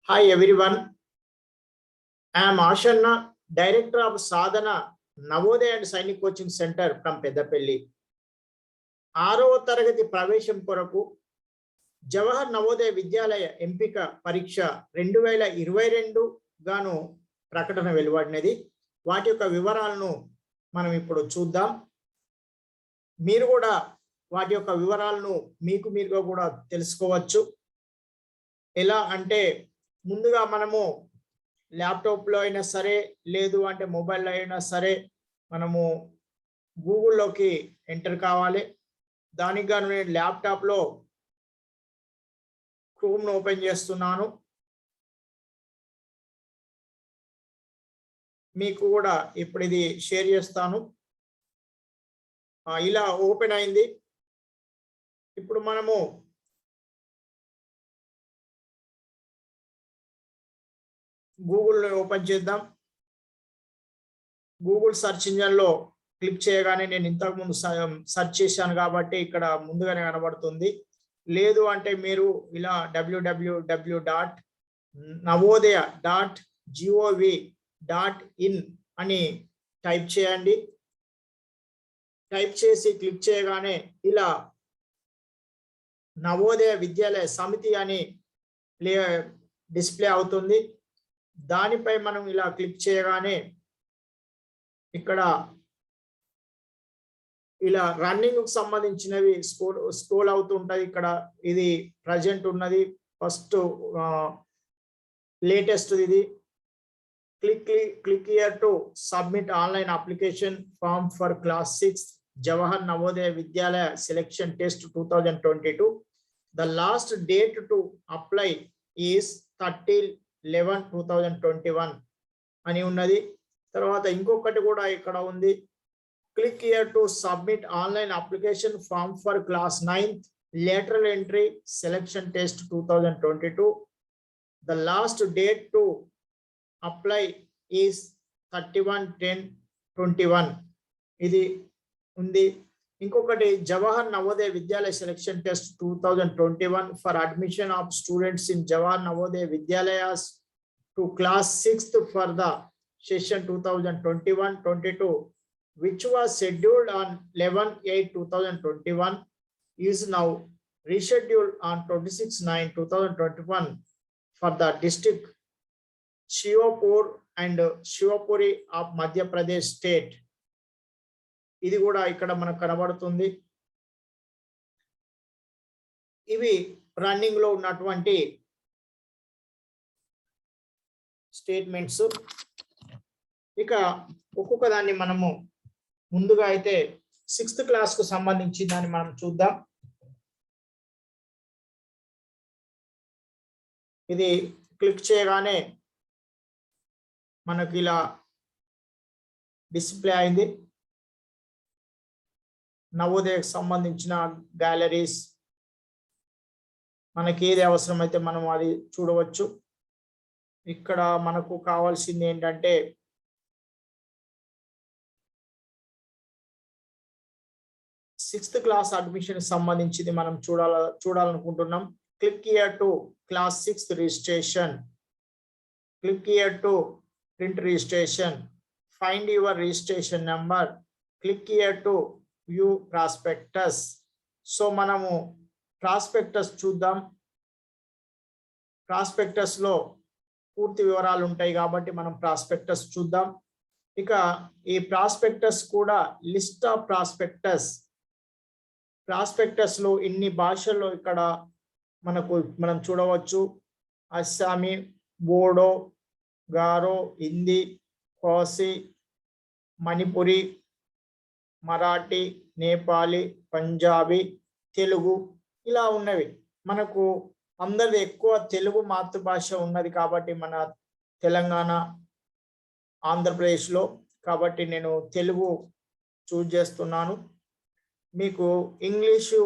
Hi everyone, I am Ashanna, Director of Sadhana Navodaya and Sainik Coaching Center from Peddapelli. 6వ తరగతి ప్రవేశం కొరకు జవహర్ నవోదయ విద్యాలయ ఎంపిక పరీక్ష 2022 గాను ప్రకటన వెలువడినది. వాటి యొక్క వివరాలను మనం ఇప్పుడు చూద్దాం. మీరు కూడా వాటి యొక్క వివరాలను మీరుగా కూడా తెలుసుకోవచ్చు. ఎలా అంటే ముందుగా మనము ల్యాప్టాప్లో అయినా సరే లేదు అంటే మొబైల్లో అయినా సరే మనము గూగుల్లోకి ఎంటర్ కావాలి. దానికి గాను నేను ల్యాప్టాప్లో క్రోమ్ను ఓపెన్ చేస్తున్నాను. మీకు కూడా ఇప్పుడు ఇది షేర్ చేస్తాను. ఇలా ఓపెన్ అయింది. ఇప్పుడు మనము గూగుల్ ఓపెన్ చేద్దాం. గూగుల్ సెర్చ్ ఇంజిన్లో క్లిక్ చేయగానే నేను ఇంతకుముందు సెర్చ్ చేశాను కాబట్టి ఇక్కడ ముందుగానే కనబడుతుంది. లేదు అంటే మీరు ఇలా www.navodaya.gov.in అని టైప్ చేయండి. టైప్ చేసి క్లిక్ చేయగానే ఇలా నవోదయ విద్యాలయ సమితి అని డిస్ప్లే అవుతుంది. దానిపై మనం ఇలా క్లిక్ చేయగానే ఇక్కడ ఇలా రన్నింగ్ కు సంబంధించినవి స్క్రోల్ అవుతుంటది. ఇక్కడ ఇది ప్రజెంట్ ఉన్నది, ఫస్ట్ లేటెస్ట్ ఇది. Click here to submit online application form for class 6 Jawahar Navodaya Vidyalaya selection test 2022. The last date to apply is 30/11/2021 అని ఉన్నది. తర్వాత ఇంకొకటి కూడా ఇక్కడ ఉంది. Click here to submit online application form for class 9th lateral entry selection test 2022. The last date to apply is 31/10/21 ఇది ఉంది. ఇంకొకటి Jawahar Navodaya Vidyalaya selection test 2021 for admission of students in Jawahar Navodaya Vidyalayas to class 6th for the session 2021-22 which was scheduled on 11/8/2021 is now rescheduled on 26/9/2021 for the district Shivapur and Shivapuri of Madhya Pradesh state. ఇది కూడా ఇక్కడ మనకు కనబడుతుంది. ఇవి running లో ఉన్నటువంటి statements. ఇక ఒక్కొక్క దాన్ని మనము ముందుగా అయితే 6th క్లాస్ కు సంబంధించి దాన్ని మనం చూద్దాం. ఇది క్లిక్ చేయగానే మనకి ఇలా డిస్ప్లే అయింది. నవోదయకు సంబంధించిన గ్యాలరీస్, మనకి ఏది అవసరమైతే మనం అది చూడవచ్చు. ఇక్కడ మనకు కావాల్సింది ఏంటంటే సిక్స్త్ క్లాస్ అడ్మిషన్ సంబంధించింది మనం చూడాలనుకుంటున్నాం. Click here to class 6th registration, click here to print registration, find your registration number, click here to view prospectus. So మనము ప్రాస్పెక్టస్ చూద్దాం. ప్రాస్పెక్టస్ లో పూర్తి వివరాలు ఉంటాయి కాబట్టి మనం ప్రాస్పెక్టస్ చూద్దాం. ఇక ఈ ప్రాస్పెక్టస్ కూడా లిస్ట్ ఆఫ్ ప్రాస్పెక్టస్ లో ఇన్ని భాషల్లో ఇక్కడ మనం చూడవచ్చు. అస్సామీ, బోడో, గారో, హిందీ, కోసి, మణిపురి, మరాఠీ, నేపాలి, పంజాబీ, తెలుగు ఇలా ఉన్నవి. మనకు అందరిది ఎక్కువ తెలుగు మాతృభాష ఉన్నది కాబట్టి మన తెలంగాణ, ఆంధ్రప్రదేశ్లో, కాబట్టి నేను తెలుగు చూజ్ చేస్తున్నాను. మీకు ఇంగ్లీషు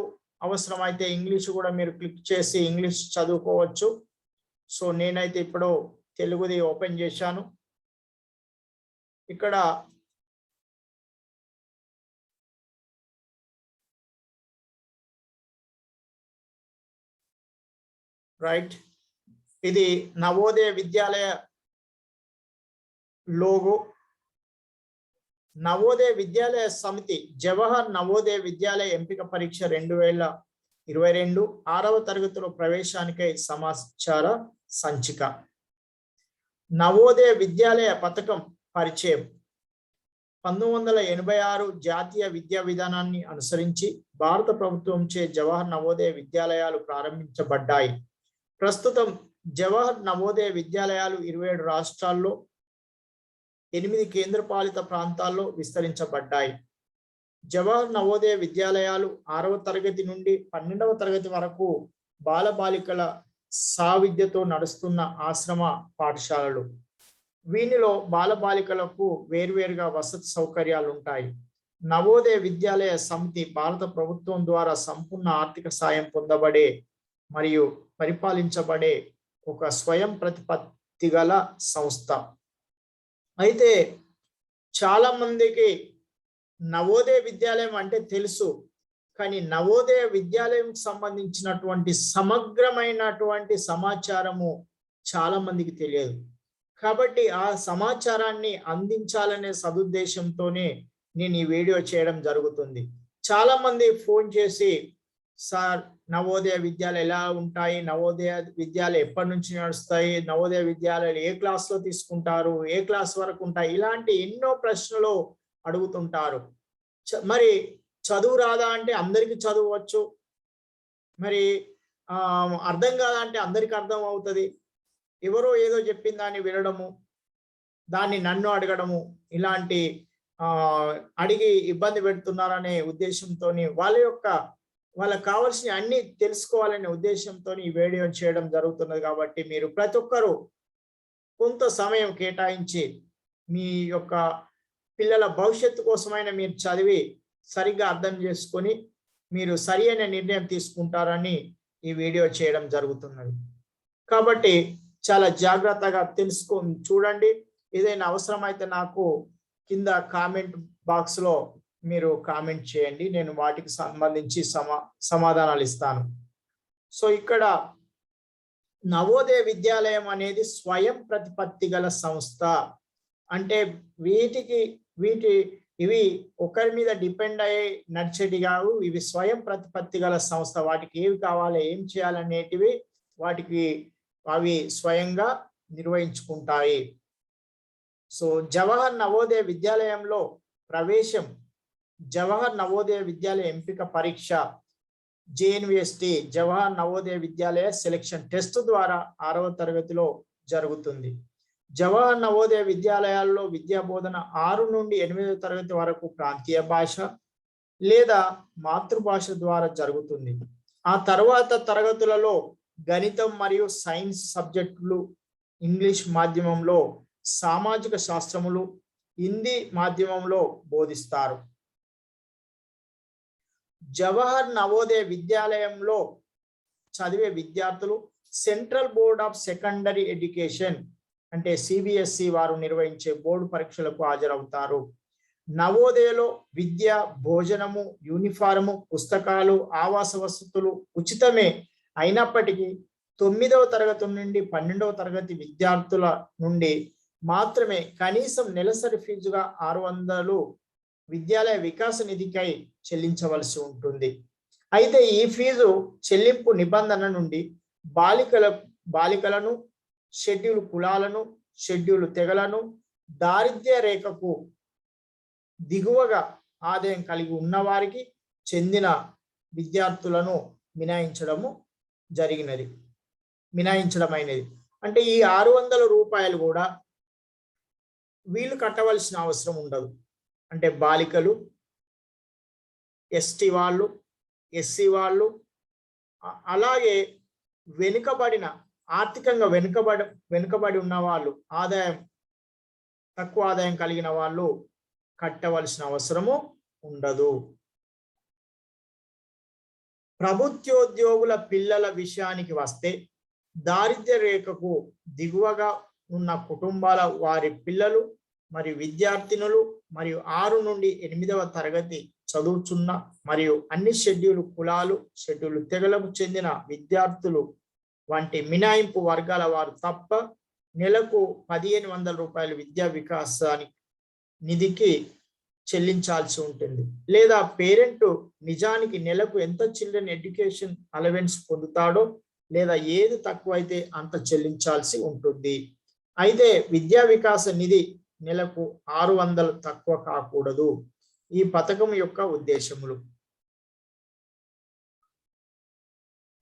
అవసరమైతే ఇంగ్లీషు కూడా మీరు క్లిక్ చేసి ఇంగ్లీష్ చదువుకోవచ్చు. సో నేనైతే ఇప్పుడు తెలుగుది ఓపెన్ చేశాను. ఇక్కడ రైట్ ఇది నవోదయ విద్యాలయ లోగో. నవోదయ విద్యాలయ సమితి జవహర్ నవోదయ విద్యాలయ ఎంపిక పరీక్ష 2022 6వ తరగతిలో ప్రవేశానికై సమాచార సంచిక. నవోదయ విద్యాలయ పథకం పరిచయం. 1986 జాతీయ విద్యా విధానాన్ని అనుసరించి భారత ప్రభుత్వంచే జవహర్ నవోదయ విద్యాలయాలు ప్రారంభించబడ్డాయి. ప్రస్తుతం జవహర్ నవోదయ విద్యాలయాలు 27 రాష్ట్రాల్లో 8 కేంద్రపాలిత ప్రాంతాల్లో విస్తరించబడ్డాయి. జవహర్ నవోదయ విద్యాలయాలు 6వ తరగతి నుండి 12వ తరగతి వరకు బాలబాలికల సావిద్యతో నడుస్తున్న ఆశ్రమ పాఠశాలలు. వీనిలో బాలబాలికలకు వేర్వేరుగా వసతి సౌకర్యాలు ఉంటాయి. నవోదయ విద్యాలయ సమితి భారత ప్రభుత్వం ద్వారా సంపూర్ణ ఆర్థిక సాయం పొందబడే మరియు పరిపాలించబడే ఒక స్వయం ప్రతిపత్తి గల సంస్థ. అయితే చాలా మందికి నవోదయ విద్యాలయం అంటే తెలుసు, కానీ నవోదయ విద్యాలయం సంబంధించినటువంటి సమగ్రమైనటువంటి సమాచారము చాలా మందికి తెలియదు. కాబట్టి ఆ సమాచారాన్ని అందించాలనే సదుద్దేశంతోనే నేను ఈ వీడియో చేయడం జరుగుతుంది. చాలా మంది ఫోన్ చేసి, సార్ నవోదయ విద్యాలయాలు ఎలా ఉంటాయి, నవోదయ విద్యాలయాలు ఎప్పటి నుంచి నడుస్తాయి, నవోదయ విద్యాలయాలు ఏ క్లాస్లో తీసుకుంటారు, ఏ క్లాస్ వరకు ఉంటాయి, ఇలాంటి ఎన్నో ప్రశ్నలు అడుగుతుంటారు. మరి చదువు రాదా అంటే అందరికి చదువచ్చు, మరి అర్థం కాదా అంటే అందరికి అర్థం అవుతుంది. ఎవరో ఏదో చెప్పిన దాన్ని వినడము, దాన్ని నన్ను అడగడము, ఇలాంటి అడిగి ఇబ్బంది పెడుతున్నారనే ఉద్దేశంతో వాళ్ళకి కావాల్సిన అన్ని తెలుసుకోవాలనే ఉద్దేశంతో ఈ వీడియో చేయడం జరుగుతున్నది. కాబట్టి మీరు ప్రతి ఒక్కరూ కొంత సమయం కేటాయించి మీ యొక్క పిల్లల భవిష్యత్తు కోసమైనా మీరు చదివి సరిగ్గా అర్థం చేసుకొని మీరు సరి అయిన నిర్ణయం తీసుకుంటారని ఈ వీడియో చేయడం జరుగుతున్నది. కాబట్టి చాలా జాగ్రత్తగా తెలుసుకొని చూడండి. ఏదైనా అవసరమైతే నాకు కింద కామెంట్ బాక్స్ లో మీరు కామెంట్ చేయండి, నేను వాటికి సంబంధించి సమాధానాలు ఇస్తాను. సో ఇక్కడ నవోదయ విద్యాలయం అనేది స్వయం ప్రతిపత్తి గల సంస్థ. అంటే ఇవి ఒకరి మీద డిపెండ్ అయ్యే నడిచేటి కావు. ఇవి స్వయం ప్రతిపత్తి గల సంస్థ. వాటికి ఏవి కావాలి, ఏం చేయాలనేటివి అవి స్వయంగా నిర్వహించుకుంటాయి. సో జవహర్ నవోదయ విద్యాలయంలో ప్రవేశం, జవహర్ నవోదయ విద్యాలయ ఎంపిక పరీక్ష జేఎన్విఎస్టి జవహర్ నవోదయ విద్యాలయ సెలక్షన్ టెస్ట్ ద్వారా 6వ తరగతిలో జరుగుతుంది. జవహర్ నవోదయ విద్యాలయాల్లో విద్యా బోధన 6 నుండి 8వ తరగతి వరకు ప్రాంతీయ భాష లేదా మాతృభాష ద్వారా జరుగుతుంది. ఆ తర్వాత తరగతులలో గణితం మరియు సైన్స్ సబ్జెక్టులు ఇంగ్లీష్ మాధ్యమంలో, సామాజిక శాస్త్రములు హిందీ మాధ్యమంలో బోధిస్తారు. జవహర్ నవోదయ విద్యాలయంలో చదివే విద్యార్థులు central board of secondary education అంటే సిబిఎస్ఈ వారు నిర్వహించే బోర్డు పరీక్షలకు హాజరవుతారు. నవోదయలో విద్య, భోజనము, యూనిఫారము, పుస్తకాలు, ఆవాస వసతులు ఉచితమే అయినప్పటికీ 9వ తరగతి నుండి 12వ తరగతి విద్యార్థుల నుండి మాత్రమే కనీసం నెలసరి ఫీజుగా 600 విద్యాలయ వికాస నిధికై చెల్లించవలసి ఉంటుంది. అయితే ఈ ఫీజు చెల్లింపు నిబంధన నుండి బాలికలను, షెడ్యూల్ కులాలను, షెడ్యూల్ తెగలను, దారిద్ర్య రేఖకు దిగువగా ఆదాయం కలిగి ఉన్నవారికి చెందిన విద్యార్థులను మినహాయించడమైనది. అంటే ఈ 600 రూపాయలు కూడా వీళ్ళు కట్టవలసిన అవసరం ఉండదు. అంటే బాలికలు, ఎస్టీ వాళ్ళు, ఎస్సీ వాళ్ళు, అలాగే ఆర్థికంగా వెనుకబడి ఉన్న వాళ్ళు, తక్కువ ఆదాయం కలిగిన వాళ్ళు కట్టవలసిన అవసరము ఉండదు. ప్రభుత్వోద్యోగుల పిల్లల విషయానికి వస్తే దారిద్ర్య రేఖకు దిగువగా ఉన్న కుటుంబాల వారి పిల్లలు మరియు విద్యార్థినులు మరియు 6 నుండి 8వ తరగతి చదువుతున్న మరియు అన్ని షెడ్యూల్ కులాలు, షెడ్యూల్ తెగలకు చెందిన విద్యార్థులు వంటి మినహాయింపు వర్గాల వారు తప్ప నెలకు 1500 రూపాయలు విద్యా వికాసానికి నిధికి చెల్లించాల్సి ఉంటుంది. లేదా పేరెంట్ నిజానికి నెలకు ఎంత చిల్డ్రన్ ఎడ్యుకేషన్ అలవెన్స్ పొందుతాడో లేదా ఏది తక్కువైతే అంత చెల్లించాల్సి ఉంటుంది. అయితే విద్యా వికాస నిధి నెలకు 600 తక్కువ కాకూడదు. ఈ పథకం యొక్క ఉద్దేశములు: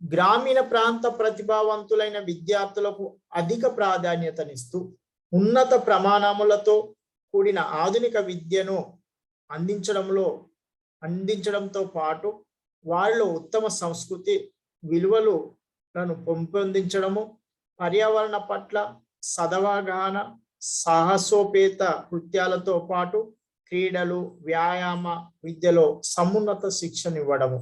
గ్రామీణ ప్రాంత ప్రతిభావంతులైన విద్యార్థులకు అధిక ప్రాధాన్యతనిస్తూ ఉన్నత ప్రమాణములతో కూడిన ఆధునిక విద్యను అందించడంతో పాటు వారిలో ఉత్తమ సంస్కృతి విలువలను పెంపొందించడము, పర్యావరణ పట్ల సదవగాహన, సాహసోపేత కృత్యాలతో పాటు క్రీడలు, వ్యాయామ విద్యలో సమున్నత శిక్షణ ఇవ్వడము.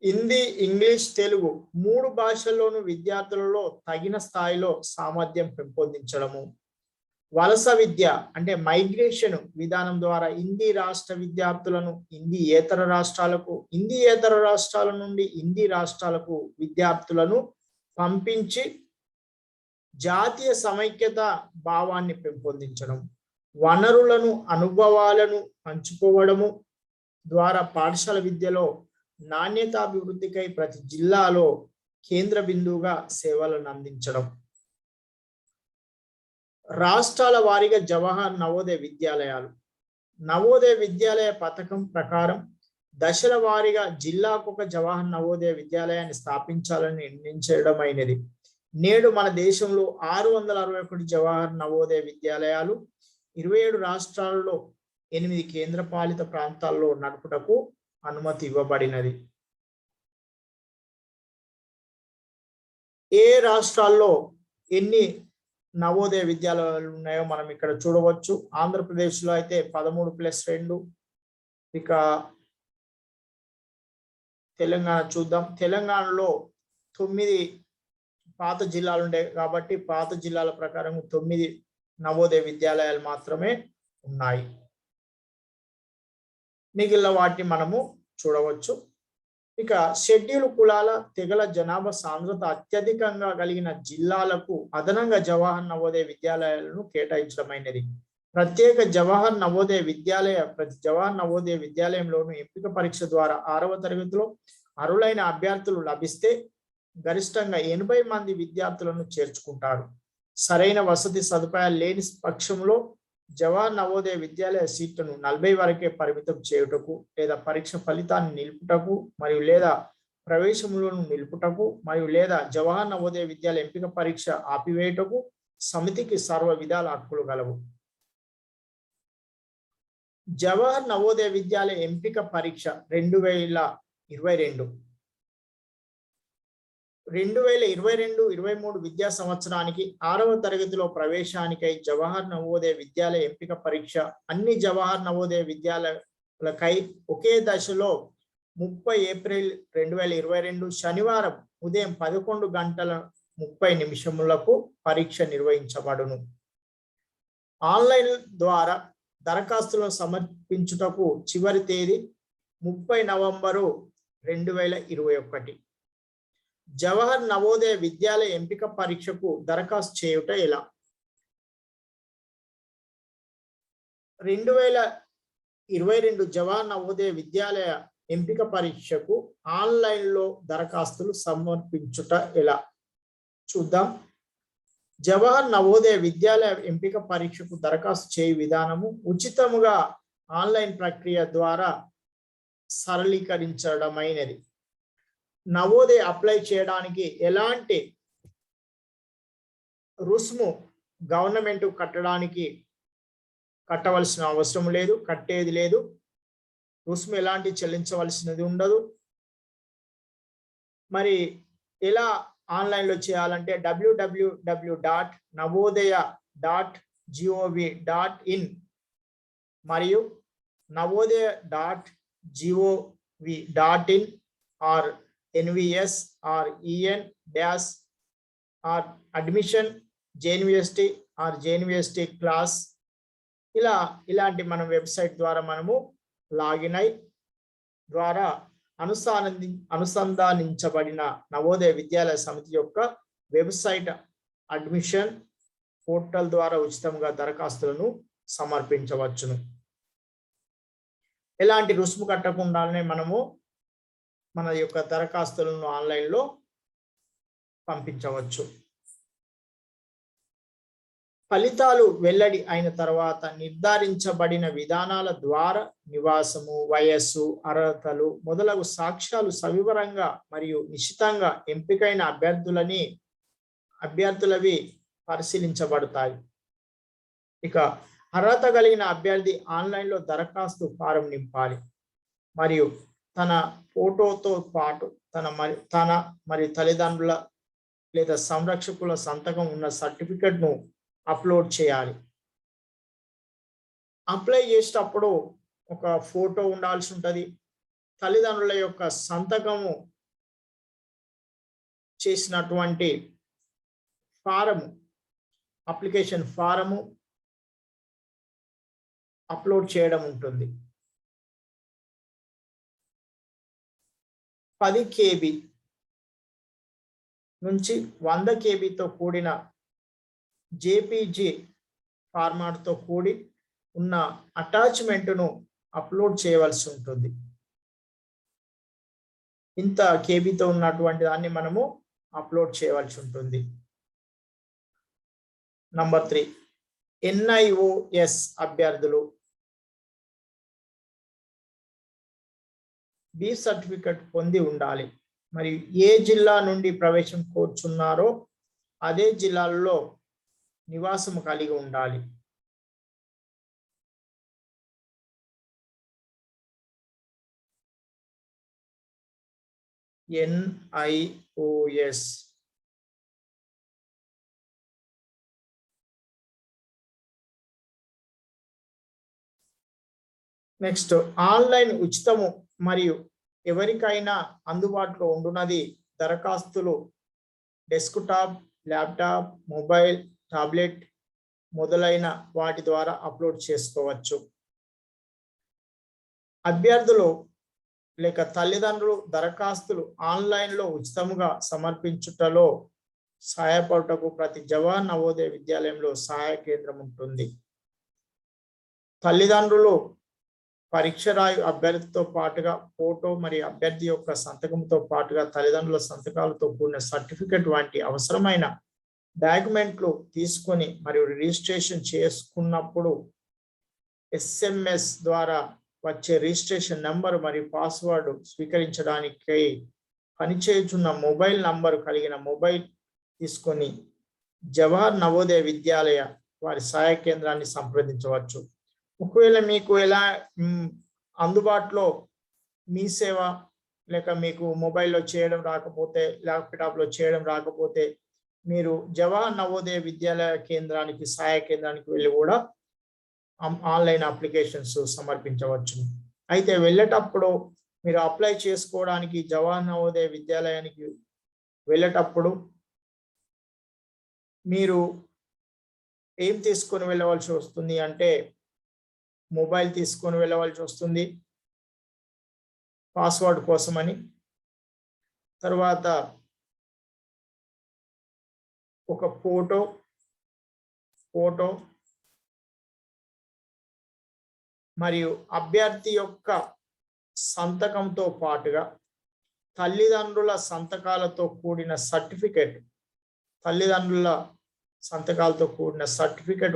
హిందీ, ఇంగ్లీష్, తెలుగు 3 భాషల్లోనూ విద్యార్థులలో తగిన స్థాయిలో సామర్థ్యం పెంపొందించడము. వలస విద్య అంటే మైగ్రేషన్ విధానం ద్వారా హిందీ రాష్ట్ర విద్యార్థులను హిందీయేతర రాష్ట్రాలకు, హిందీయేతర రాష్ట్రాల నుండి హిందీ రాష్ట్రాలకు విద్యార్థులను పంపించి జాతీయ సమైక్యత భావాన్ని పెంపొందించడం. వనరులను, అనుభవాలను పంచుకోవడము ద్వారా పాఠశాల విద్యలో నాణ్యతాభివృద్ధికై ప్రతి జిల్లాలో కేంద్ర బిందువుగా సేవలను అందించడం. రాష్ట్రాల వారీగా జవహర్ నవోదయ విద్యాలయాలు. నవోదయ విద్యాలయ పథకం ప్రకారం దశల వారీగా జిల్లాకు ఒక జవహర్ నవోదయ విద్యాలయాన్ని స్థాపించాలని నిర్ణయించడమైనది. నేడు మన దేశంలో 661 జవహర్ నవోదయ విద్యాలయాలు 27 రాష్ట్రాల్లో 8 కేంద్రపాలిత ప్రాంతాల్లో నడుపుటకు అనుమతి ఇవ్వబడినది. ఏ రాష్ట్రాల్లో ఎన్ని నవోదయ విద్యాలయాలు ఉన్నాయో మనం ఇక్కడ చూడవచ్చు. ఆంధ్రప్రదేశ్లో అయితే 13+2. ఇక తెలంగాణ చూద్దాం. తెలంగాణలో 9 పాత జిల్లాలు ఉండే కాబట్టి పాత జిల్లాల ప్రకారం 9 నవోదయ విద్యాలయాలు మాత్రమే ఉన్నాయి. మిగిలిన వాటిని మనము చూడవచ్చు. ఇక షెడ్యూల్ కులాల తెగల జనాభా సాంద్రత అత్యధికంగా కలిగిన జిల్లాలకు అదనంగా జవహర్ నవోదయ విద్యాలయాలను కేటాయించడమైనది. ప్రత్యేక జవహర్ నవోదయ ప్రతి జవహర్ నవోదయ విద్యాలయంలోను ఎంపిక పరీక్ష ద్వారా 6వ తరగతిలో అర్హులైన అభ్యర్థులు లభిస్తే గరిష్టంగా 80 మంది విద్యార్థులను చేర్చుకుంటారు. సరైన వసతి సదుపాయాలు లేని పక్షంలో జవహర్ నవోదయ విద్యాలయ సీట్లను 40 వరకే పరిమితం చేయుటకు లేదా పరీక్ష ఫలితాన్ని నిలుపుటకు మరియు లేదా ప్రవేశములను నిలుపుటకు మరియు లేదా జవహర్ నవోదయ విద్యాలయ ఎంపిక పరీక్ష ఆపివేయుటకు సమితికి సర్వ విధాల హక్కులు గలవు. జవహర్ నవోదయ విద్యాలయ ఎంపిక పరీక్ష 2022-23 విద్యా సంవత్సరానికి 6వ తరగతిలో ప్రవేశానికై జవహర్ నవోదయ విద్యాలయ ఎంపిక పరీక్ష అన్ని జవహర్ నవోదయ విద్యాలయాలకై ఒకే దశలో 30 ఏప్రిల్ 2022 శనివారం ఉదయం 11:30 పరీక్ష నిర్వహించబడును. ఆన్లైన్ ద్వారా దరఖాస్తులను సమర్పించుటకు చివరి తేదీ 30 నవంబరు 2021. జవహర్ నవోదయ విద్యాలయ ఎంపిక పరీక్షకు దరఖాస్తు చేయుట ఎలా? 2022 జవహర్ నవోదయ విద్యాలయ ఎంపిక పరీక్షకు ఆన్లైన్లో దరఖాస్తులు సమర్పించుట ఎలా చూద్దాం. జవహర్ నవోదయ విద్యాలయ ఎంపిక పరీక్షకు దరఖాస్తు చేయు విధానము ఉచితముగా ఆన్లైన్ ప్రక్రియ ద్వారా సరళీకరించడమైనది. నవోదయ అప్లై చేయడానికి ఎలాంటి రుసుము గవర్నమెంట్ కట్టవలసిన అవసరం లేదు, కట్టేది లేదు. రుసుము ఎలాంటి చెల్లించవలసినది ఉండదు. మరి ఎలా ఆన్లైన్లో చేయాలంటే www.navodaya.gov.in మరియు navodaya.gov.in or NVS or EN- or admission JNVST or JNVST class ఇలాంటి మన వెబ్సైట్ ద్వారా మనము లాగిన్ అయి ద్వారా అనుసంధానించబడిన నవోదయ విద్యాలయ సమితి యొక్క వెబ్సైట్ అడ్మిషన్ పోర్టల్ ద్వారా ఉచితంగా దరఖాస్తులను సమర్పించవచ్చును. ఎలాంటి రుసుము కట్టకుండానే మనము మన యొక్క దరఖాస్తులను ఆన్లైన్లో పంపించవచ్చు. ఫలితాలు వెల్లడి అయిన తర్వాత నిర్ధారించబడిన విధానాల ద్వారా నివాసము, వయస్సు, అర్హతలు మొదలగు సాక్ష్యాలు సవివరంగా మరియు నిశ్చితంగా ఎంపికైన అభ్యర్థులవి పరిశీలించబడతాయి. ఇక అర్హత కలిగిన అభ్యర్థి ఆన్లైన్లో దరఖాస్తు ఫారం నింపాలి మరియు తన ఫోటోతో పాటు తన మరియు తల్లిదండ్రుల లేదా సంరక్షకుల సంతకం ఉన్న సర్టిఫికెట్ను అప్లోడ్ చేయాలి. అప్లై చేసేటప్పుడు ఒక ఫోటో ఉండాల్సి ఉంటుంది. తల్లిదండ్రుల యొక్క సంతకము చేసినటువంటి ఫారము, అప్లికేషన్ ఫారము అప్లోడ్ చేయడం ఉంటుంది. 10 KB నుంచి 100 KBతో కూడిన JPG ఫార్మాట్తో కూడి ఉన్న అటాచ్మెంట్ను అప్లోడ్ చేయవలసి ఉంటుంది. ఇంత కేబీతో ఉన్నటువంటి దాన్ని మనము అప్లోడ్ చేయవలసి ఉంటుంది. నంబర్ 3, NIOS అభ్యర్థులు B సర్టిఫికెట్ పొంది ఉండాలి మరియు ఏ జిల్లా నుండి ప్రవేశం కోరుచున్నారో అదే జిల్లాలో నివాసం కలిగి ఉండాలి. NIOS నెక్స్ట్, ఆన్లైన్ ఉచితము మరియు ఎవరికైనా అందుబాటులో ఉండున్నది. దరఖాస్తులు డెస్క్టాప్, ల్యాప్టాప్, మొబైల్, టాబ్లెట్ మొదలైన వాటి ద్వారా అప్లోడ్ చేసుకోవచ్చు. అభ్యర్థులు లేక తల్లిదండ్రులు దరఖాస్తులు ఆన్లైన్లో ఉచితంగా సమర్పించుటలో సహాయపడుటకు ప్రతి జవహర్ నవోదయ విద్యాలయంలో సహాయ కేంద్రం ఉంటుంది. తల్లిదండ్రులు పరీక్ష రాయు అభ్యర్థితో పాటుగా ఫోటో మరియు అభ్యర్థి యొక్క సంతకంతో పాటుగా తల్లిదండ్రుల సంతకాలతో కూడిన సర్టిఫికెట్ వంటి అవసరమైన డాక్యుమెంట్లు తీసుకొని మరియు రిజిస్ట్రేషన్ చేసుకున్నప్పుడు SMS ద్వారా వచ్చే రిజిస్ట్రేషన్ నంబర్ మరియు పాస్వర్డ్ స్వీకరించడానికి పనిచేయుచున్న మొబైల్ నంబరు కలిగిన మొబైల్ తీసుకొని జవహర్ నవోదయ విద్యాలయ వారి సహాయ కేంద్రాన్ని సంప్రదించవచ్చు. ఒకవేళ మీకు ఎలా అందుబాటులో మీ సేవ లేక మీకు మొబైల్లో చేయడం రాకపోతే, ల్యాప్టాప్లో చేయడం రాకపోతే మీరు జవహర్ నవోదయ విద్యాలయ కేంద్రానికి, సహాయ కేంద్రానికి వెళ్ళి కూడా ఆన్లైన్ అప్లికేషన్స్ సమర్పించవచ్చు. అయితే వెళ్ళేటప్పుడు మీరు అప్లై చేసుకోవడానికి జవహర్ నవోదయ విద్యాలయానికి వెళ్ళేటప్పుడు మీరు ఏం తీసుకొని వెళ్ళవలసి వస్తుంది అంటే మొబైల్ తీసుకొని వెళ్ళవలసి వస్తుంది పాస్వర్డ్ కోసమని. తర్వాత ఒక ఫోటో మరియు అభ్యర్థి యొక్క సంతకంతో పాటుగా తల్లిదండ్రుల సంతకాలతో కూడిన సర్టిఫికెట్,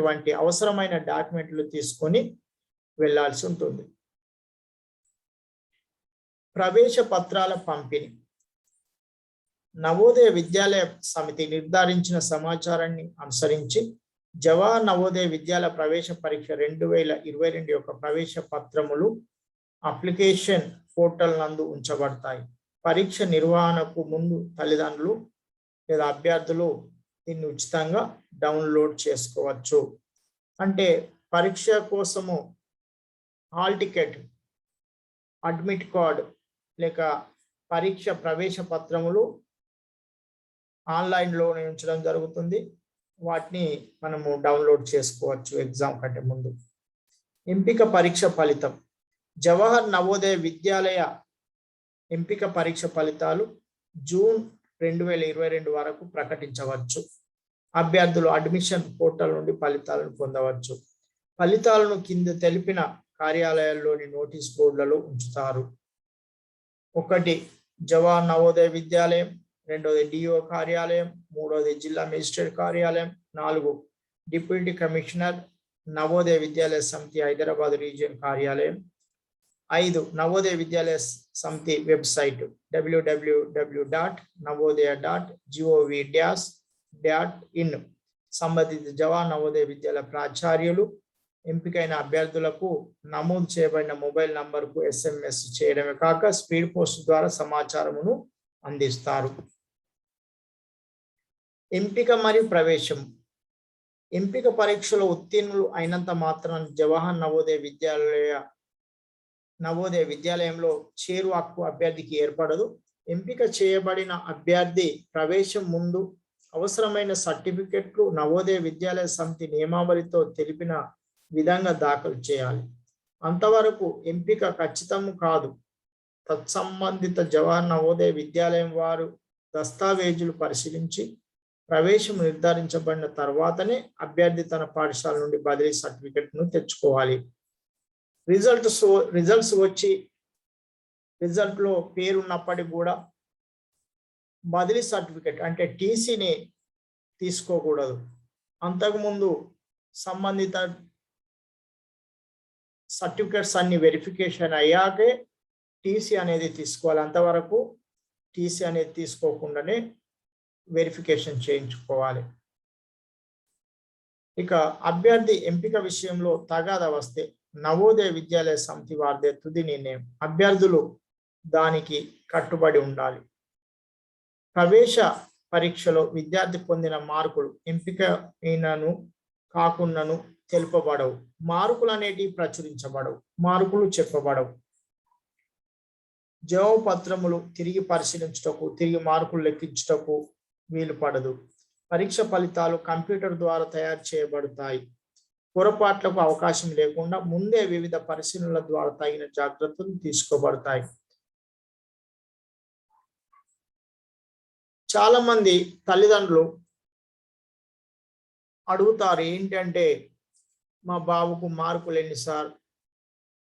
వంటి అవసరమైన డాక్యుమెంట్లు తీసుకొని వెళ్ళాల్సి ఉంటుంది. ప్రవేశ పత్రాల పంపిణీ. నవోదయ విద్యాలయ సమితి నిర్ధారించిన సమాచారాన్ని అనుసరించి జవహర్ నవోదయ విద్యాలయ ప్రవేశ పరీక్ష 2022 యొక్క ప్రవేశ పత్రములు అప్లికేషన్ పోర్టల్ నందు ఉంచబడతాయి. పరీక్ష నిర్వహణకు ముందు తల్లిదండ్రులు లేదా అభ్యర్థులు దీన్ని ఉచితంగా డౌన్లోడ్ చేసుకోవచ్చు. అంటే పరీక్ష కోసము హాల్ టికెట్, అడ్మిట్ కార్డ్ లేక పరీక్ష ప్రవేశ పత్రములు ఆన్లైన్లోనే ఉంచడం జరుగుతుంది. వాటిని మనము డౌన్లోడ్ చేసుకోవచ్చు ఎగ్జామ్ కంటే ముందు. ఎంపిక పరీక్ష ఫలితం. జవహర్ నవోదయ విద్యాలయ ఎంపిక పరీక్ష ఫలితాలు జూన్ 2022 వరకు ప్రకటించవచ్చు. అభ్యర్థులు అడ్మిషన్ పోర్టల్ నుండి ఫలితాలను పొందవచ్చు. ఫలితాలను కింద తెలిపిన కార్యాలయాల్లోని నోటీస్ బోర్డులలో ఉంచుతారు. 1 జవహర్ నవోదయ విద్యాలయం, 2ది డిఓ కార్యాలయం, 3ది జిల్లా మేజిస్ట్రేట్ కార్యాలయం, 4 డిప్యూటీ కమిషనర్ నవోదయ విద్యాలయ సమితి హైదరాబాద్ రీజియన్ కార్యాలయం, 5 నవోదయ విద్యాలయ సమితి వెబ్సైట్ www.navodaya.gov.in సంబంధిత జవహర్ నవోదయ విద్యాలయ ప్రాచార్యులు ఎంపికైన అభ్యర్థులకు నమోదు చేయబడిన మొబైల్ నంబర్కు SMS చేయడమే కాక స్పీడ్ పోస్ట్ ద్వారా సమాచారమును అందిస్తారు. ఎంపిక మరియు ప్రవేశం. ఎంపిక పరీక్షలో ఉత్తీర్ణులు అయినంత మాత్రాన జవహర్ నవోదయ విద్యాలయంలో చేరు హక్కు అభ్యర్థికి ఏర్పడదు. ఎంపిక చేయబడిన అభ్యర్థి ప్రవేశం ముందు అవసరమైన సర్టిఫికెట్లు నవోదయ విద్యాలయ సమితి నియమావళితో తెలిపిన విధంగా దాఖలు చేయాలి. అంతవరకు ఎంపిక ఖచ్చితం కాదు. తత్సంబంధిత జవహర్ నవోదయ విద్యాలయం వారు దస్తావేజులు పరిశీలించి ప్రవేశం నిర్ధారించబడిన తర్వాతనే అభ్యర్థి తన పాఠశాల నుండి బదిలీ సర్టిఫికెట్ను తెచ్చుకోవాలి. రిజల్ట్స్ వచ్చి రిజల్ట్లో పేరున్నప్పటికీ కూడా బదిలీ సర్టిఫికెట్ అంటే టీసీని తీసుకోకూడదు. అంతకుముందు సంబంధిత సర్టిఫికెట్స్ అన్ని వెరిఫికేషన్ అయ్యాకే టీసీ అనేది తీసుకోవాలి. అంతవరకు టీసీ అనేది తీసుకోకుండానే వెరిఫికేషన్ చేయించుకోవాలి. ఇక అభ్యర్థి ఎంపిక విషయంలో తగాదా వస్తే నవోదయ విద్యాలయ సమితి వారిదే తుది నిర్ణయం. అభ్యర్థులు దానికి కట్టుబడి ఉండాలి. ప్రవేశ పరీక్షలో విద్యార్థి పొందిన మార్కులు ఎంపిక అయినను కాకున్నను తెలుపబడవు. మార్కులు అనేటివి ప్రచురించబడవు, మార్కులు చెప్పబడవు. జవాబు పత్రములు తిరిగి పరిశీలించుటకు, తిరిగి మార్కులు లెక్కించుటకు వీలు పడదు. పరీక్ష ఫలితాలు కంప్యూటర్ ద్వారా తయారు చేయబడతాయి. పొరపాట్లకు అవకాశం లేకుండా ముందే వివిధ పరిశీలనల ద్వారా తగిన జాగ్రత్తలు తీసుకోబడతాయి. చాలా మంది తల్లిదండ్రులు అడుగుతారు, ఏంటంటే మా బాబుకు మార్కులు ఎన్ని సార్,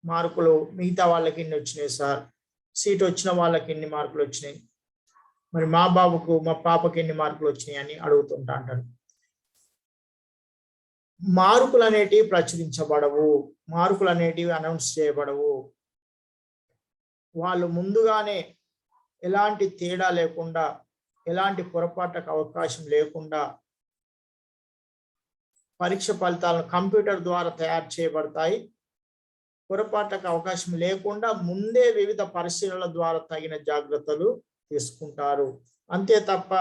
మార్కులు మిగతా వాళ్ళకి ఎన్ని వచ్చినాయి సార్, సీట్ వచ్చిన వాళ్ళకి ఎన్ని మార్కులు వచ్చినాయి, మరి మా బాబుకు మా పాపకి ఎన్ని మార్కులు వచ్చినాయి అని అడుగుతుంటా అంటారు. మార్కులు అనేటివి ప్రచురించబడవు, మార్కులు అనేటివి అనౌన్స్ చేయబడవు. వాళ్ళు ముందుగానే ఎలాంటి తేడా లేకుండా, ఎలాంటి పొరపాటుకు అవకాశం లేకుండా పరీక్ష ఫలితాలను కంప్యూటర్ ద్వారా తయారు చేయబడతాయి. పొరపాటుకు అవకాశం లేకుండా ముందే వివిధ పరిశీలనల ద్వారా తగిన జాగ్రత్తలు తీసుకుంటారు. అంతే తప్ప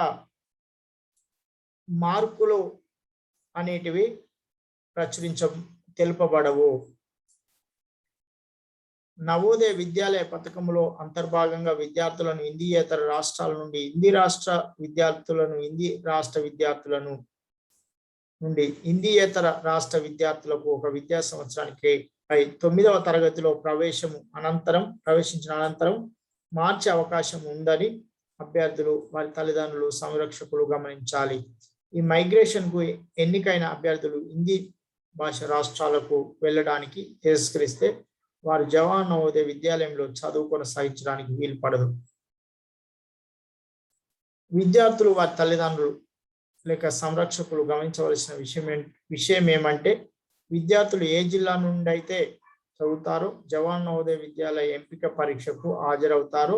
మార్కులు అనేటివి తెలుపబడవు. నవోదయ విద్యాలయ పథకంలో అంతర్భాగంగా విద్యార్థులను హిందీయేతర రాష్ట్రాల నుండి హిందీ రాష్ట్ర విద్యార్థులను నుండి హిందీయేతర రాష్ట్ర విద్యార్థులకు ఒక విద్యా సంవత్సరానికి 9వ తరగతిలో ప్రవేశించిన అనంతరం మార్చే అవకాశం ఉందని అభ్యర్థులు, వారి తల్లిదండ్రులు, సంరక్షకులు గమనించాలి. ఈ మైగ్రేషన్ కు ఎన్నికైన అభ్యర్థులు హిందీ భాష రాష్ట్రాలకు వెళ్ళడానికి తిరస్కరిస్తే వారు జవహర్ నవోదయ విద్యాలయంలో చదువు కొనసాగించడానికి వీలు పడదు. విద్యార్థులు, వారి తల్లిదండ్రులు లేక సంరక్షకులు గమనించవలసిన విషయం ఏమంటే, విద్యార్థులు ఏ జిల్లా నుండి అయితే చదువుతారో జవహర్ నవోదయ విద్యాలయ ఎంపిక పరీక్షకు హాజరవుతారో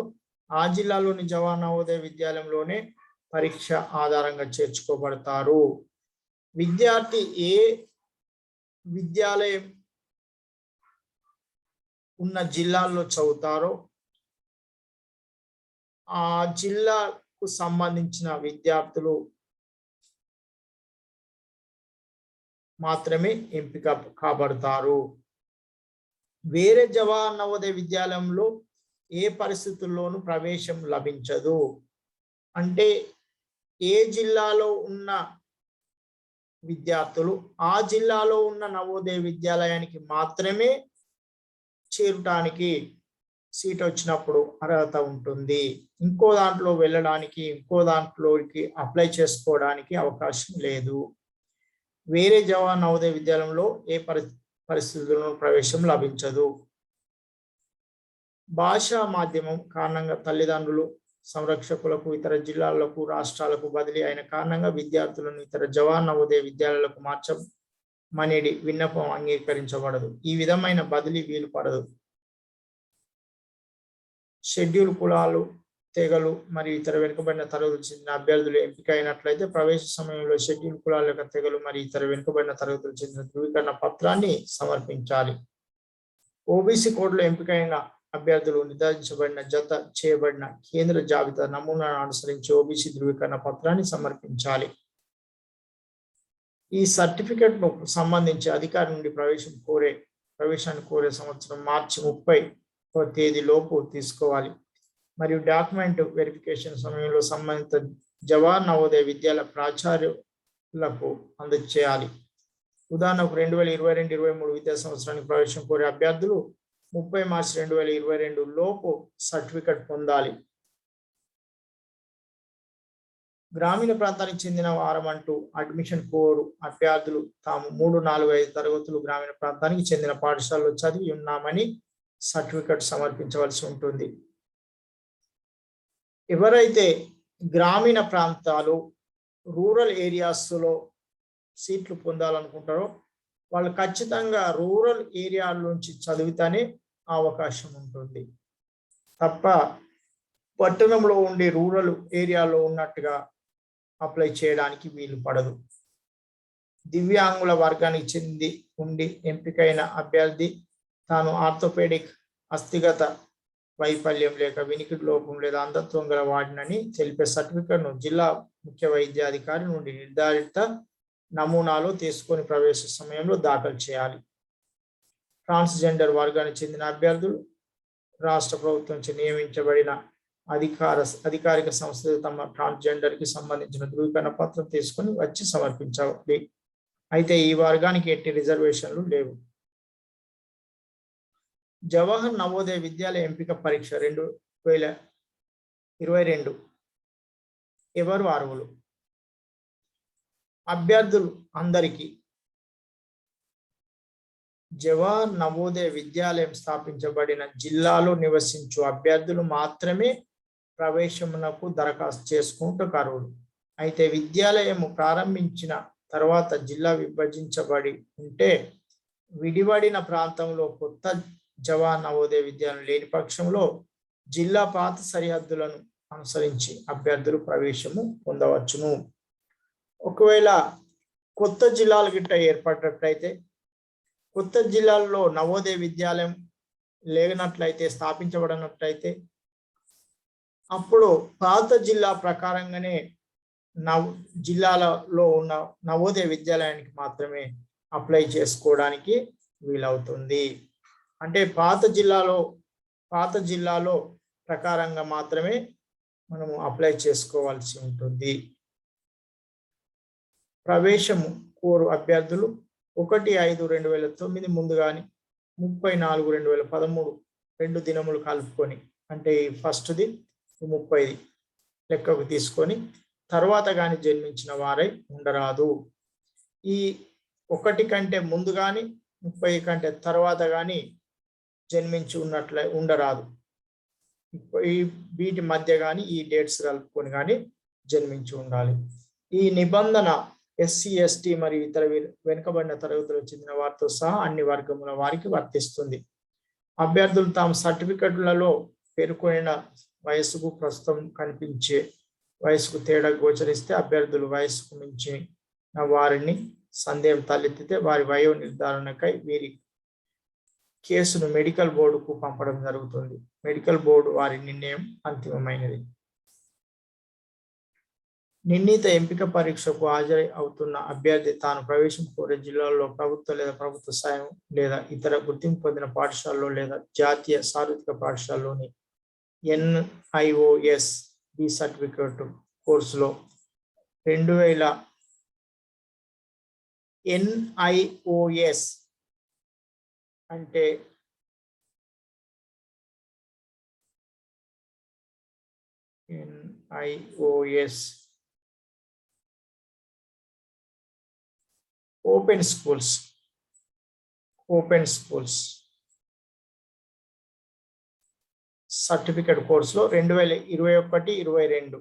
ఆ జిల్లాలోని జవహర్ నవోదయ విద్యాలయంలోనే పరీక్ష ఆధారంగా చేర్చుకోబడతారు. విద్యార్థి ఏ విద్యాలయం ఉన్న జిల్లాల్లో చదువుతారో ఆ జిల్లాకు సంబంధించిన విద్యార్థులు మాత్రమే ఎంపిక కాబడతారు. వేరే జవహర్ నవోదయ విద్యాలయంలో ఏ పరిస్థితుల్లోనూ ప్రవేశం లభించదు. అంటే ఏ జిల్లాలో ఉన్న విద్యార్థులు ఆ జిల్లాలో ఉన్న నవోదయ విద్యాలయానికి మాత్రమే చేరటానికి సీట్ వచ్చినప్పుడు అర్హత ఉంటుంది. ఇంకో దాంట్లో వెళ్ళడానికి, ఇంకో దాంట్లోకి అప్లై చేసుకోవడానికి అవకాశం లేదు. వేరే జవహర్ నవోదయ విద్యాలయంలో ఏ పరిస్థితుల్లో ప్రవేశం లభించదు. భాషా మాధ్యమం కారణంగా తల్లిదండ్రులు, సంరక్షకులకు ఇతర జిల్లాలకు, రాష్ట్రాలకు బదిలీ అయిన కారణంగా విద్యార్థులను ఇతర జవహర్ నవోదయ విద్యాలయాలకు మార్చమనేది విన్నపం అంగీకరించబడదు. ఈ విధమైన బదిలీ వీలు పడదు. షెడ్యూల్ కులాలు, తెగలు మరియు ఇతర వెనుకబడిన తరగతులకు చెందిన అభ్యర్థులు ఎంపిక అయినట్లయితే ప్రవేశ సమయంలో షెడ్యూల్ కులాల యొక్క తెగలు మరియు ఇతర వెనుకబడిన తరగతులకు చెందిన ధృవీకరణ పత్రాన్ని సమర్పించాలి. ఓబీసీ కోడ్లో ఎంపికైన అభ్యర్థులు నిర్ధారించబడిన జత చేయబడిన కేంద్ర జాబితా నమూనాను అనుసరించి ఓబీసీ ధృవీకరణ పత్రాన్ని సమర్పించాలి. ఈ సర్టిఫికెట్ ను సంబంధించి అధికారి నుండి ప్రవేశాన్ని కోరే సంవత్సరం మార్చి 30వ తేదీలోపు తీసుకోవాలి. మరియు డాక్యుమెంట్ వెరిఫికేషన్ సమయంలో సంబంధిత జవహర్ నవోదయ విద్యాలయ ప్రాచార్యులకు అందజేయాలి. ఉదాహరణకు 2022-23 విద్యా సంవత్సరానికి ప్రవేశం కోరే అభ్యర్థులు 30 మార్చి 2022 లోపు సర్టిఫికెట్ పొందాలి. గ్రామీణ ప్రాంతానికి చెందిన వారమంటూ అడ్మిషన్ కోరు అభ్యర్థులు తాము 3, 4, 5 తరగతులు గ్రామీణ ప్రాంతానికి చెందిన పాఠశాలలో చదివి ఉన్నామని సర్టిఫికెట్ సమర్పించవలసి ఉంటుంది. ఎవరైతే గ్రామీణ ప్రాంతాలు, రూరల్ ఏరియాస్లో సీట్లు పొందాలనుకుంటారో వాళ్ళు ఖచ్చితంగా రూరల్ ఏరియాల నుంచి చదివితేనే అవకాశం ఉంటుంది తప్ప పట్టణంలో ఉండి రూరల్ ఏరియాలో ఉన్నట్టుగా అప్లై చేయడానికి వీలు పడదు. దివ్యాంగుల వర్గానికి చెంది ఉండి ఎంపికైన అభ్యర్థి తాను ఆర్థోపెడిక్, అస్థిగత వైఫల్యం లేక వినికిడి లోపం లేదా అంధత్వం గల వాడినని తెలిపే సర్టిఫికెట్ను జిల్లా ముఖ్య వైద్యాధికారి నుండి నిర్ధారిత నమూనాలో తీసుకొని ప్రవేశ సమయంలో దాఖలు చేయాలి. ట్రాన్స్జెండర్ వర్గానికి చెందిన అభ్యర్థులు రాష్ట్ర ప్రభుత్వం నియమించబడిన అధికారిక సంస్థలు తమ ట్రాన్స్జెండర్ కి సంబంధించిన ధృవీకరణ పత్రం తీసుకొని వచ్చి సమర్పించాలి. అయితే ఈ వర్గానికి ఎట్టి రిజర్వేషన్లు లేవు. జవహర్ నవోదయ విద్యాలయ ఎంపిక పరీక్ష 2022 ఎవరు అర్హులు? అభ్యర్థులు అందరికీ జవహర్ నవోదయ విద్యాలయం స్థాపించబడిన జిల్లాలో నివసించు అభ్యర్థులు మాత్రమే ప్రవేశమునకు దరఖాస్తు చేసుకుంటూ అర్హులు. అయితే విద్యాలయము ప్రారంభించిన తర్వాత జిల్లా విభజించబడి ఉంటే విడివడిన ప్రాంతంలో కొత్త జవహర్ నవోదయ విద్యాలయం లేని పక్షంలో జిల్లా పాత సరిహద్దులను అనుసరించి అభ్యర్థులు ప్రవేశము పొందవచ్చును. ఒకవేళ కొత్త జిల్లాలు గిట్ట ఏర్పడినట్లయితే, కొత్త జిల్లాల్లో నవోదయ విద్యాలయం లేనట్లయితే, స్థాపించబడినట్లయితే అప్పుడు పాత జిల్లా ప్రకారంగానే జిల్లాలలో ఉన్న నవోదయ విద్యాలయానికి మాత్రమే అప్లై చేసుకోవడానికి వీలవుతుంది. అంటే పాత జిల్లాలో ప్రకారంగా మాత్రమే మనము అప్లై చేసుకోవాల్సి ఉంటుంది. ప్రవేశము కోరు అభ్యర్థులు 1/5/2009 ముందు కానీ 30/4/2013 2 దినములు కలుపుకొని, అంటే ఫస్ట్ది 30 లెక్కకు తీసుకొని తర్వాత కానీ జన్మించిన వారై ఉండరాదు. ఈ 1 కంటే ముందు కానీ 30 కంటే తర్వాత కానీ జన్మించి ఉండరాదు. వీటి మధ్య కానీ ఈ డేట్స్ కలుపుకొని కానీ జన్మించి ఉండాలి. ఈ నిబంధన SC, ST మరియు ఇతర వెనుకబడిన తరగతులకు చెందిన వారితో సహా అన్ని వర్గముల వారికి వర్తిస్తుంది. అభ్యర్థులు తాము సర్టిఫికెట్లలో పేర్కొనిన వయసుకు ప్రస్తుతం కనిపించే వయసుకు తేడా గోచరిస్తే, అభ్యర్థులు వయసుకు మించిన వారిని సందేహం తలెత్తితే వారి వయో నిర్ధారణకై వీరి కేసును మెడికల్ బోర్డుకు పంపడం జరుగుతుంది. మెడికల్ బోర్డు వారి నిర్ణయం అంతిమమైనది. నిర్ణీత ఎంపిక పరీక్షకు హాజరు అవుతున్న అభ్యర్థి తాను ప్రవేశం కోరే జిల్లాలో ప్రభుత్వ లేదా ప్రభుత్వ సాయం లేదా ఇతర గుర్తింపు పొందిన పాఠశాలలో లేదా జాతీయ సార్వత్రిక పాఠశాలలోని NIOS బి సర్టిఫికేట్ కోర్సులో 2000 NIOS అంటే NIOS ఓపెన్ స్కూల్స్ సర్టిఫికేట్ కోర్సులో 2021-22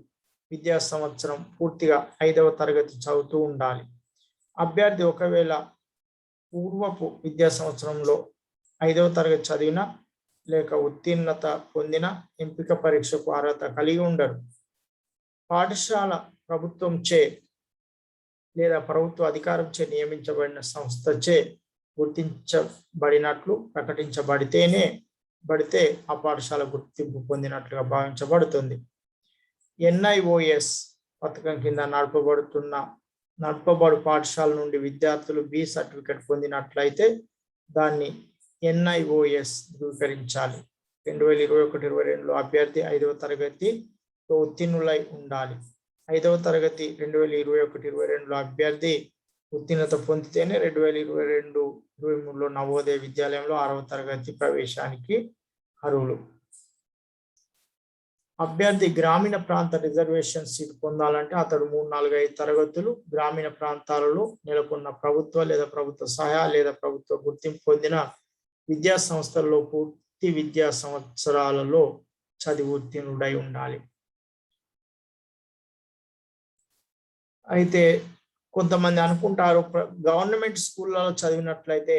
విద్యా సంవత్సరం పూర్తిగా 5వ తరగతి చదువుతూ ఉండాలి. అభ్యర్థి ఒకవేళ పూర్వపు విద్యా సంవత్సరంలో 5వ తరగతి చదివిన లేక ఉత్తీర్ణత పొందిన ఎంపిక పరీక్షకు అర్హత కలిగి ఉండరు. పాఠశాల ప్రభుత్వంచే లేదా ప్రభుత్వ అధికారంచే నియమించబడిన సంస్థచే గుర్తించబడినట్లు ప్రకటించబడితే ఆ పాఠశాల గుర్తింపు పొందినట్లుగా భావించబడుతుంది. NIOS పథకం కింద నడపబడు పాఠశాల నుండి విద్యార్థులు B సర్టిఫికేట్ పొందినట్లయితే దాన్ని NIOS ధృవీకరించాలి. 2021-22లో అభ్యర్థి 5వ తరగతిలో ఉత్తీర్ణులై ఉండాలి. 5వ తరగతి 2021-22లో అభ్యర్థి ఉత్తీర్ణత పొందితేనే 2022-23లో నవోదయ విద్యాలయంలో 6వ తరగతి ప్రవేశానికి అర్హులు. అభ్యర్థి గ్రామీణ ప్రాంత రిజర్వేషన్ సీట్ పొందాలంటే అతడు 3, 4, 5 తరగతులు గ్రామీణ ప్రాంతాలలో నెలకొన్న ప్రభుత్వ లేదా ప్రభుత్వ సహాయ లేదా ప్రభుత్వ గుర్తింపు పొందిన విద్యా సంస్థల్లో పూర్తి విద్యా సంవత్సరాలలో చదివి ఉత్తీర్ణుడై ఉండాలి. అయితే కొంతమంది అనుకుంటారు గవర్నమెంట్ స్కూళ్ళలో చదివినట్లయితే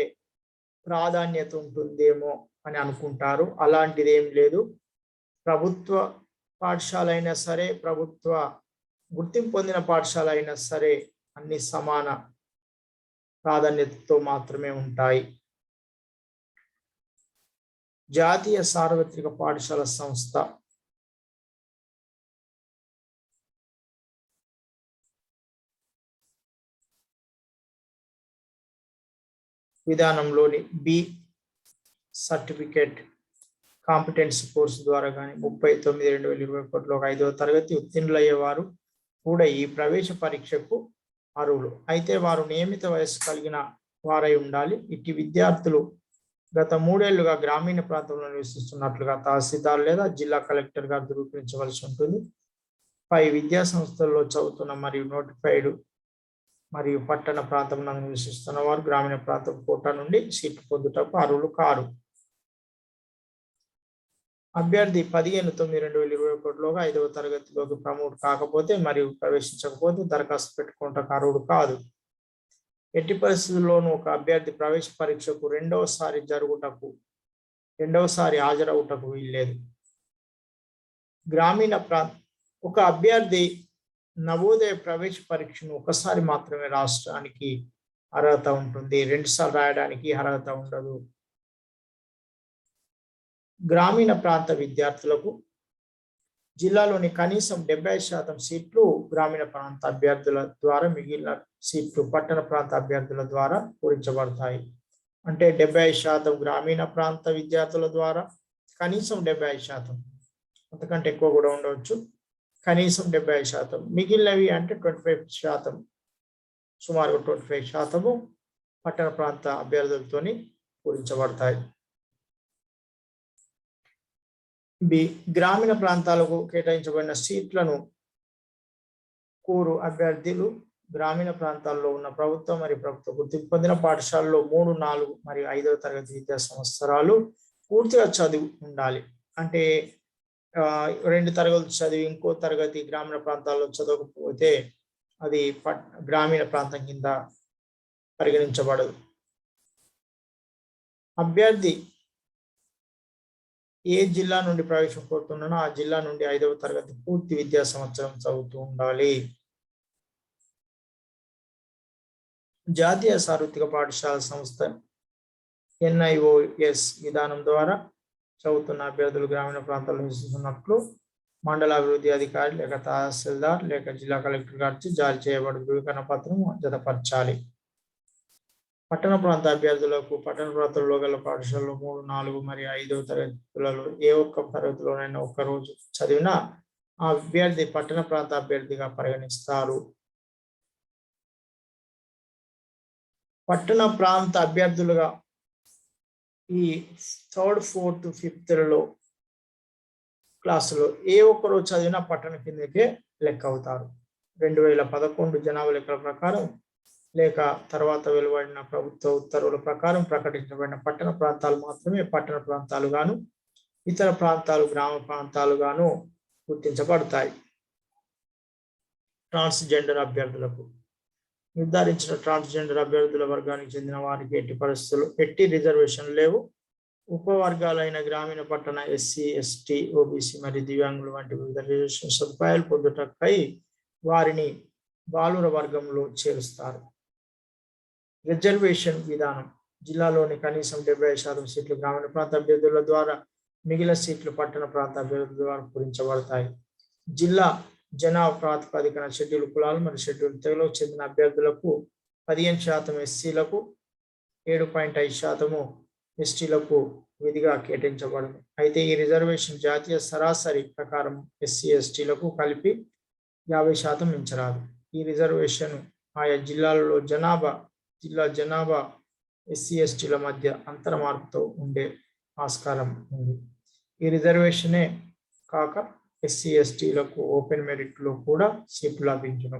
ప్రాధాన్యత ఉంటుందేమో అని అనుకుంటారు. అలాంటిది ఏం లేదు. ప్రభుత్వ పాఠశాల అయినా సరే, ప్రభుత్వ గుర్తింపు పొందిన పాఠశాల అయినా సరే అన్ని సమాన ప్రాధాన్యతతో మాత్రమే ఉంటాయి. జాతీయ సార్వత్రిక పాఠశాల సంస్థ విధానంలోని B సర్టిఫికేట్ కాంపిటెన్సీ కోర్సు ద్వారా కానీ 30/9/2021లో 5వ తరగతి ఉత్తీర్ణులయ్యేవారు కూడా ఈ ప్రవేశ పరీక్షకు అర్హులు. అయితే వారు నియమిత వయస్సు కలిగిన వారై ఉండాలి. ఇట్టి విద్యార్థులు గత 3 ఏళ్లుగా గ్రామీణ ప్రాంతంలో నివసిస్తున్నట్లుగా తహసీల్దార్ లేదా జిల్లా కలెక్టర్ గారు ధృవీకరించవలసి ఉంటుంది. పై విద్యా సంస్థల్లో చదువుతున్న మరియు నోటిఫైడ్ మరియు పట్టణ ప్రాంతంలో నివసిస్తున్న వారు గ్రామీణ ప్రాంతం కోటా నుండి సీట్లు పొందుటకు అర్హులు కారు. అభ్యర్థి 15/9/2021లోగా 5వ తరగతిలోకి ప్రమోట్ కాకపోతే మరియు ప్రవేశించకపోతే దరఖాస్తు పెట్టుకోవటకు అర్హుడు కాదు. ఎట్టి పరిస్థితుల్లోనూ ఒక అభ్యర్థి ప్రవేశ పరీక్షకు రెండవసారి హాజరవుటకు వీల్లేదు. గ్రామీణ ఒక అభ్యర్థి నవోదయ ప్రవేశ పరీక్షను ఒకసారి మాత్రమే రాష్ట్రానికి అర్హత ఉంటుంది. 2 సార్లు రాయడానికి అర్హత ఉండదు. గ్రామీణ ప్రాంత విద్యార్థులకు జిల్లాలోని కనీసం 70% సీట్లు గ్రామీణ ప్రాంత అభ్యర్థుల ద్వారా, మిగిలిన సీట్లు పట్టణ ప్రాంత అభ్యర్థుల ద్వారా పూరించబడతాయి. అంటే 70% గ్రామీణ ప్రాంత విద్యార్థుల ద్వారా, కనీసం 70%, అంతకంటే ఎక్కువ కూడా ఉండవచ్చు, కనీసం 70%. మిగిలినవి అంటే 25%, సుమారుగా 25% పట్టణ ప్రాంత అభ్యర్థులతోని పూరించబడతాయి. B గ్రామీణ ప్రాంతాలకు కేటాయించబడిన సీట్లను కోరు అభ్యర్థులు గ్రామీణ ప్రాంతాల్లో ఉన్న ప్రభుత్వ మరియు ప్రభుత్వ గుర్తింపు పొందిన పాఠశాలలో 3, 4 మరియు 5వ తరగతి విద్యా సంవత్సరాలు పూర్తిగా చదివి ఉండాలి. అంటే 2 తరగతులు చదివి ఇంకో తరగతి గ్రామీణ ప్రాంతాల్లో చదవకపోతే అది గ్రామీణ ప్రాంతం కింద పరిగణించబడదు. అభ్యర్థి ఏ జిల్లా నుండి ప్రవేశం కోరుతున్నానో ఆ జిల్లా నుండి 5వ తరగతి పూర్తి విద్యా సంవత్సరం చదువుతూ ఉండాలి. జాతీయ సార్వత్రిక పాఠశాల సంస్థ NIOS విధానం ద్వారా చదువుతున్న అభ్యర్థులు గ్రామీణ ప్రాంతాల్లో నివసిస్తున్నట్లు మండల అభివృద్ధి అధికారి లేక తహసీల్దార్ లేక జిల్లా కలెక్టర్ గారిచే జారీ చేయబడిన ధృవీకరణ పత్రం జతపరచాలి. పట్టణ ప్రాంత అభ్యర్థులకు పట్టణ ప్రాంతంలో గల పాఠశాలలో 3, 4 మరియు 5వ తరగతులలో ఏ ఒక్క తరగతిలోనైనా ఒక్క రోజు చదివినా ఆ అభ్యర్థి పట్టణ ప్రాంత అభ్యర్థిగా పరిగణిస్తారు. పట్టణ ప్రాంత అభ్యర్థులుగా ఈ 3rd, 4th, 5thలో క్లాసులో ఏ ఒక్కరో చదివినా పట్టణ కిందకే లెక్క అవుతారు. 2011 జనాభా లెక్కల ప్రకారం లేక తర్వాత వెలువడిన ప్రభుత్వ ఉత్తర్వుల ప్రకారం ప్రకటించబడిన పట్టణ ప్రాంతాలు మాత్రమే పట్టణ ప్రాంతాలు గాను, ఇతర ప్రాంతాలు గ్రామ ప్రాంతాలు గాను గుర్తించబడతాయి. ట్రాన్స్జెండర్ అభ్యర్థులకు నిర్ధారించిన ట్రాన్స్జెండర్ అభ్యర్థుల వర్గానికి చెందిన వారికి ఎట్టి రిజర్వేషన్ లేవు. ఉపవర్గాలైన గ్రామీణ పట్టణ ఎస్సీ, ఎస్టీ, ఓబీసీ మరియు దివ్యాంగులు వంటి వివిధ రిజర్వేషన్ సదుపాయాలు పొందుటకై వారిని బాలుర వర్గంలో చేరుస్తారు. రిజర్వేషన్ విధానం జిల్లాలోని కనీసం 70% సీట్లు గ్రామీణ ప్రాంత అభ్యర్థుల ద్వారా, మిగిలిన సీట్లు పట్టణ ప్రాంత అభ్యర్థుల ద్వారా పూరించబడతాయి. జిల్లా జనాభా ప్రాతిపదికన షెడ్యూల్ కులాలు మరియు షెడ్యూల్ తెగలకు చెందిన అభ్యర్థులకు 15% ఎస్సీలకు, 7.5% ఎస్టీలకు విధిగా కేటాయించబడింది. అయితే ఈ రిజర్వేషన్ జాతీయ సరాసరి ప్రకారం ఎస్సీ, ఎస్టీలకు కలిపి 50% మించరాదు. ఈ రిజర్వేషన్ ఆయా జిల్లాలలో జిల్లా జనాభా ఎస్సీ, ఎస్టీల మధ్య అంతర మార్పుతో ఉండే ఆస్కారం ఉంది. ఈ రిజర్వేషనే కాక ఎస్సీ, ఎస్టీలకు ఓపెన్ మెరిట్లో కూడా సీట్లు లభించును.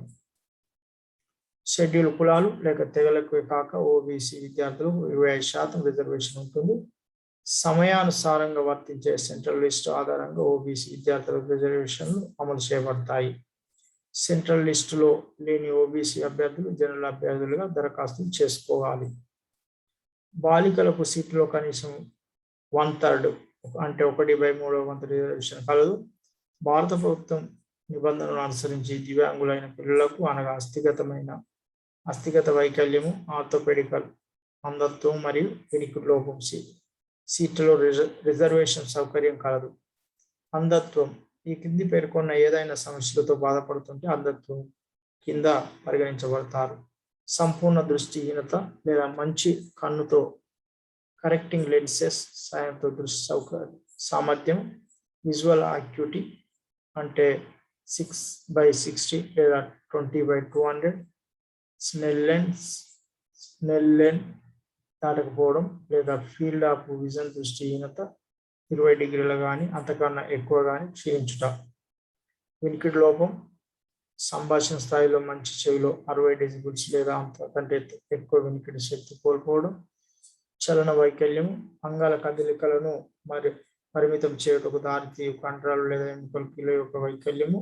షెడ్యూల్ కులాలు లేక తెగలకు కాక ఓబీసీ విద్యార్థులకు 25% రిజర్వేషన్ ఉంటుంది. సమయానుసారంగా వర్తించే సెంట్రల్ లిస్టు ఆధారంగా ఓబీసీ విద్యార్థులకు రిజర్వేషన్లు అమలు చేయబడతాయి. సెంట్రల్ లిస్టులో లేని ఓబీసీ అభ్యర్థులు జనరల్ అభ్యర్థులుగా దరఖాస్తులు చేసుకోవాలి. బాలికలకు సీట్లో కనీసం 1/3 అంటే 1/3 వంతు రిజర్వేషన్ కలదు. భారత ప్రభుత్వం నిబంధనలు అనుసరించి దివ్యాంగులైన పిల్లలకు అనగా అస్థిగత వైకల్యము, ఆర్థోపెడికల్ అంధత్వం మరియు వినికిడి లోపం సీట్లలో రిజర్వేషన్ సౌకర్యం కలదు. అంధత్వం ఈ కింది పేర్కొన్న ఏదైనా సమస్యలతో బాధపడుతుంటే అంధత్వం కింద పరిగణించబడతారు. సంపూర్ణ దృష్టిహీనత లేదా మంచి కన్నుతో కరెక్టింగ్ లెన్సెస్ సాయంతో దృష్టి సామర్థ్యం, విజువల్ ఆక్యూటీ అంటే 6/60 లేదా 20/200, స్నెల్ లెన్ దాటకపోవడం లేదా ఫీల్డ్ ఆఫ్ విజన్ దృష్టిహీనత 20 డిగ్రీలు కానీ అంతకన్నా ఎక్కువ కానీ క్షీణించుట. వినికిడి లోపం సంభాషణ స్థాయిలో మంచి చెవిలో 60 డెసిబుల్స్ లేదా అంతకంటే ఎక్కువ వినికిడి శక్తి కోల్పోవడం. చలన వైకల్యము అంగాల కదలికలను పరిమితం చేయటకు దారితీయు కండరాలు లేదా ఎముకల కీళ్ళ యొక్క వైకల్యము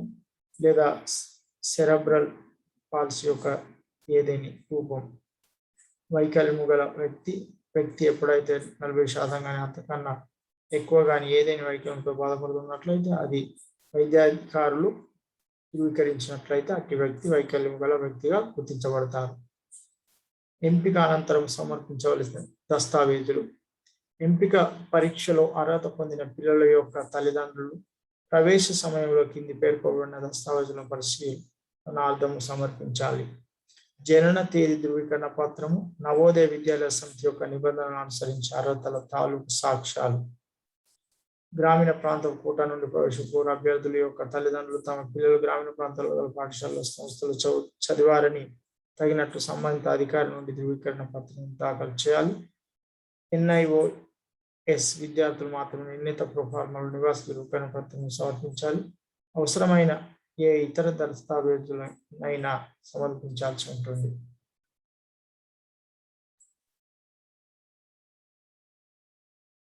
లేదా సెరెబ్రల్ పాల్సీ యొక్క ఏదేని రూపం. వైకల్యము గల వ్యక్తి ఎప్పుడైతే 40% కానీ అంతకన్నా ఎక్కువ కానీ ఏదైనా వైకల్యంతో బాధపడుతున్నట్లయితే అది వైద్యాధికారులు ధృవీకరించినట్లయితే అట్టి వ్యక్తి వైకల్యం గల వ్యక్తిగా గుర్తించబడతారు. ఎంపిక అనంతరం సమర్పించవలసిన దస్తావేజులు. ఎంపిక పరీక్షలో అర్హత పొందిన పిల్లల యొక్క తల్లిదండ్రులు ప్రవేశ సమయంలో కింది పేర్కొనబడిన దస్తావేజులను పరిశీలనార్థం సమర్పించాలి. జనన తేదీ ధృవీకరణ పత్రము, నవోదయ విద్యాలయ సమితి యొక్క నిబంధనలను అనుసరించి అర్హతల తాలూకు సాక్ష్యాలు. గ్రామీణ ప్రాంత కోటా నుండి ప్రవేశపూర్వ అభ్యర్థుల యొక్క తల్లిదండ్రులు తమ పిల్లలు గ్రామీణ ప్రాంతాల్లో గల పాఠశాల సంస్థలు చదివారని తగినట్లు సంబంధిత అధికారి నుండి ధృవీకరణ పత్రం దాఖలు చేయాలి. NIOS విద్యార్థులు మాత్రమే నిర్ణీత ప్రొఫార్మాలు నివాస ధృవీకరణ పత్రం సమర్పించాలి. అవసరమైన ఏ ఇతర దస్తావేజులైనా సమర్పించాల్సి ఉంటుంది.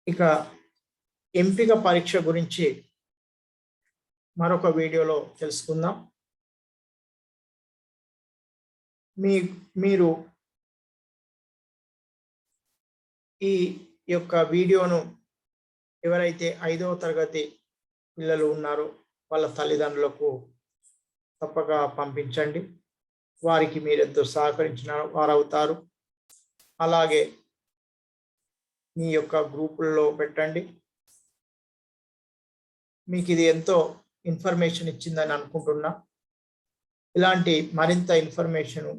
ఇక ఎంపిక పరీక్ష గురించి మరొక వీడియోలో తెలుసుకుందాం. మీరు ఈ యొక్క వీడియోను ఎవరైతే 5వ తరగతి పిల్లలు ఉన్నారో వాళ్ళ తల్లిదండ్రులకు తప్పక పంపించండి. వారికి మీరెంతో సహకరించిన వారు అవుతారు. అలాగే మీ యొక్క గ్రూపుల్లో పెట్టండి. మీకు ఇది ఎంతో ఇన్ఫర్మేషన్ ఇచ్చిందని అనుకుంటున్నా. ఇలాంటి మరింత ఇన్ఫర్మేషన్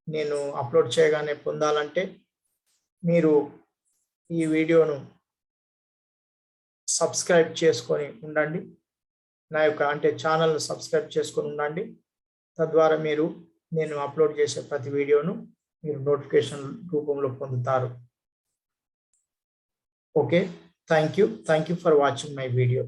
నేను అప్లోడ్ చేయగానే పొందాలంటే మీరు ఈ వీడియోను సబ్స్క్రైబ్ చేసుకొని ఉండండి. నా యొక్క ఛానల్ను సబ్స్క్రైబ్ చేసుకొని ఉండండి. తద్వారా నేను అప్లోడ్ చేసే ప్రతి వీడియోను మీరు నోటిఫికేషన్ రూపంలో పొందుతారు. Okay, thank you for watching my video.